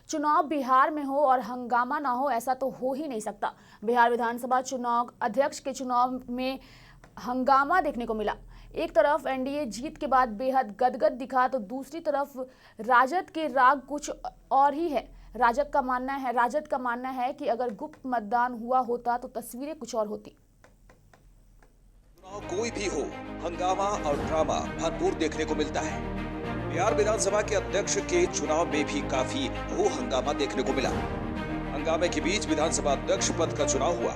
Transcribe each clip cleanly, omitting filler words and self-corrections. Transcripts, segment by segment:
चुनाव बिहार में हो और हंगामा ना हो, ऐसा तो हो ही नहीं सकता। बिहार विधानसभा चुनाव अध्यक्ष के चुनाव में हंगामा देखने को मिला। एक तरफ एनडीए जीत के बाद बेहद गदगद दिखा, तो दूसरी तरफ राजद के राग कुछ और ही है। राजद का मानना है कि अगर गुप्त मतदान हुआ होता तो तस्वीरें कुछ और होती। चुनाव कोई भी हो, हंगामा और ड्रामा भरपूर देखने को मिलता है। बिहार विधानसभा के अध्यक्ष के चुनाव में भी काफी हो हंगामा देखने को मिला। हंगामे के बीच विधानसभा अध्यक्ष पद का चुनाव हुआ,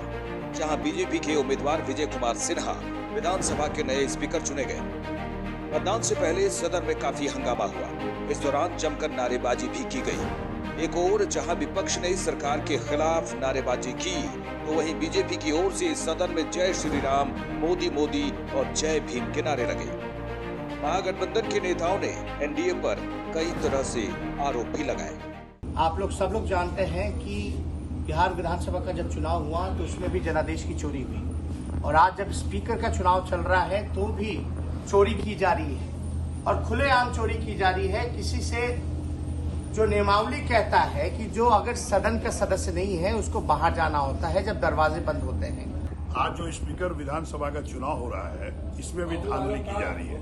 जहां बीजेपी के उम्मीदवार विजय कुमार सिन्हा विधानसभा के नए स्पीकर चुने गए। मतदान से पहले सदन में काफी हंगामा हुआ। इस दौरान जमकर नारेबाजी भी की गई। एक ओर जहां विपक्ष ने सरकार के खिलाफ नारेबाजी की, तो वहीं बीजेपी की ओर से सदन में जय श्री राम, मोदी मोदी और जय भीम के नारे लगे। महागठबंधन के नेताओं ने एनडीए पर कई तरह से आरोप भी लगाए। आप लोग सब लोग जानते हैं कि बिहार विधानसभा का जब चुनाव हुआ तो उसमें भी जनादेश की चोरी हुई, और आज जब स्पीकर का चुनाव चल रहा है तो भी चोरी की जा रही है, और खुलेआम चोरी की जा रही है। किसी से जो नियमावली कहता है कि जो अगर सदन का सदस्य नहीं है उसको बाहर जाना होता है जब दरवाजे बंद होते हैं। आज जो स्पीकर विधानसभा का चुनाव हो रहा है, इसमें भी धांधली की जा रही है।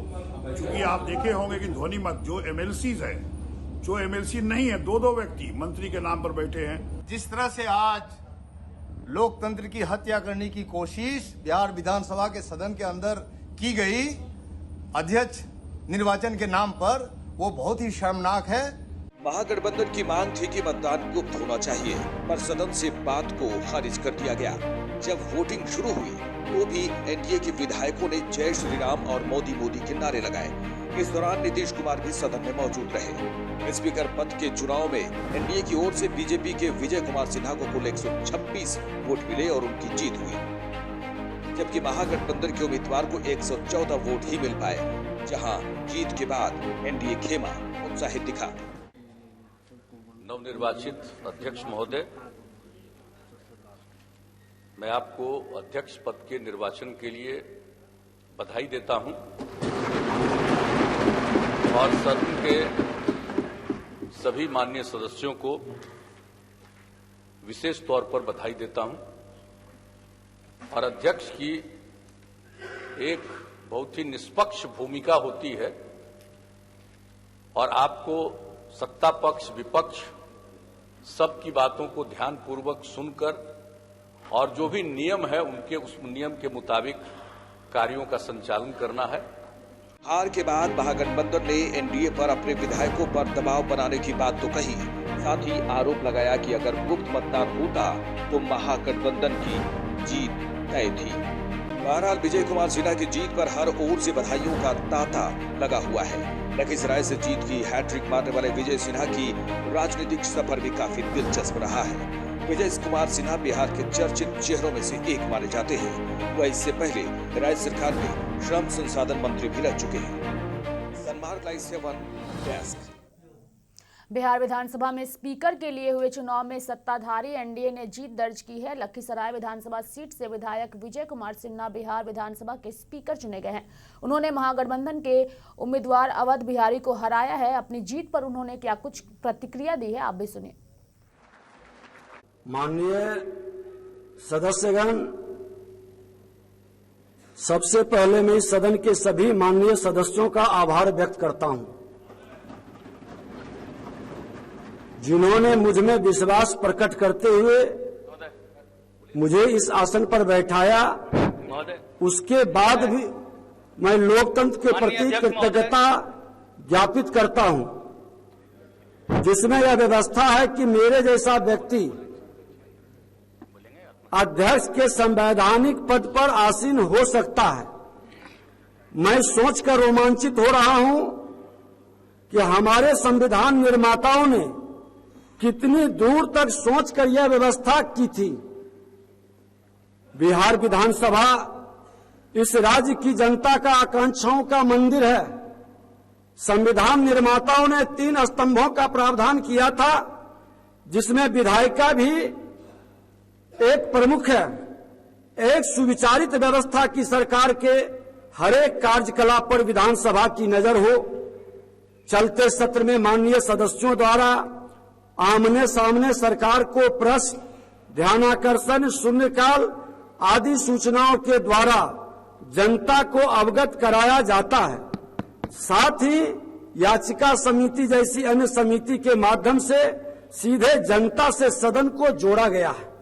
क्योंकि आप देखे होंगे कि ध्वनि मत जो एमएलसीज है, जो एमएलसी नहीं है, दो व्यक्ति मंत्री के नाम पर बैठे हैं। जिस तरह से आज लोकतंत्र की हत्या करने की कोशिश बिहार विधानसभा के सदन के अंदर की गई अध्यक्ष निर्वाचन के नाम पर, वो बहुत ही शर्मनाक है। महागठबंधन की मांग थी कि मतदान गुप्त होना चाहिए, पर सदन से बात को खारिज कर दिया गया। जब वोटिंग शुरू हुई तो भी एनडीए के विधायकों ने जय श्री राम और मोदी मोदी के नारे लगाए। इस दौरान नीतीश कुमार भी सदन में मौजूद रहे। स्पीकर पद के चुनाव में एनडीए की ओर से बीजेपी के विजय कुमार सिन्हा को कुल 126 वोट मिले और उनकी जीत हुई, जबकि महागठबंधन के उम्मीदवार को 114 वोट ही मिल पाए, जहां जीत के बाद एनडीए खेमा उत्साहित दिखा। नवनिर्वाचित अध्यक्ष महोदय, मैं आपको अध्यक्ष पद के निर्वाचन के लिए बधाई देता हूं और सदन के सभी माननीय सदस्यों को विशेष तौर पर बधाई देता हूं। और अध्यक्ष की एक बहुत ही निष्पक्ष भूमिका होती है, और आपको सत्ता पक्ष विपक्ष सबकी बातों को ध्यानपूर्वक सुनकर और जो भी नियम है उनके उस नियम के मुताबिक कार्यों का संचालन करना है। हार के बाद महागठबंधन ने एनडीए पर अपने विधायकों पर दबाव बनाने की बात तो कही, साथ ही आरोप लगाया कि अगर गुप्त मतदान होता तो महागठबंधन की जीत तय थी। बहरहाल विजय कुमार सिन्हा की जीत पर हर ओर से बधाइयों का तांता लगा हुआ है। लखीसराय से जीत की हैट्रिक मारने वाले विजय सिन्हा की राजनीतिक सफर भी काफी दिलचस्प रहा है। विजय कुमार सिन्हा बिहार के चर्चित चेहरों में से एक माने जाते हैं। वह इससे पहले राज्य सरकार में श्रम संसाधन मंत्री भी रह चुके हैं। Sanmarg live 7 desk. बिहार विधानसभा में स्पीकर के लिए हुए चुनाव में सत्ताधारी एनडीए ने जीत दर्ज की है। लखीसराय विधानसभा सीट से विधायक विजय कुमार सिन्हा बिहार विधानसभा के स्पीकर चुने गए हैं। उन्होंने महागठबंधन के उम्मीदवार अवध बिहारी को हराया है। अपनी जीत पर उन्होंने क्या कुछ प्रतिक्रिया दी है, आप भी सुनिए। माननीय सदस्यगण, सबसे पहले मैं इस सदन के सभी माननीय सदस्यों का आभार व्यक्त करता हूं, जिन्होंने मुझ में विश्वास प्रकट करते हुए मुझे इस आसन पर बैठाया। उसके बाद भी मैं लोकतंत्र के प्रति कृतज्ञता ज्ञापित करता हूं, जिसमें यह व्यवस्था है कि मेरे जैसा व्यक्ति अध्यक्ष के संवैधानिक पद पर आसीन हो सकता है। मैं सोचकर रोमांचित हो रहा हूं कि हमारे संविधान निर्माताओं ने कितनी दूर तक सोचकर यह व्यवस्था की थी। बिहार विधानसभा इस राज्य की जनता का आकांक्षाओं का मंदिर है। संविधान निर्माताओं ने 3 स्तंभों का प्रावधान किया था, जिसमें विधायिका भी एक प्रमुख है। एक सुविचारित व्यवस्था की सरकार के हरेक कार्यकलाप पर विधानसभा की नजर हो। चलते सत्र में माननीय सदस्यों द्वारा आमने सामने सरकार को प्रश्न, ध्यानाकर्षण, शून्यकाल आदि सूचनाओं के द्वारा जनता को अवगत कराया जाता है। साथ ही याचिका समिति जैसी अन्य समिति के माध्यम से सीधे जनता से सदन को जोड़ा गया है।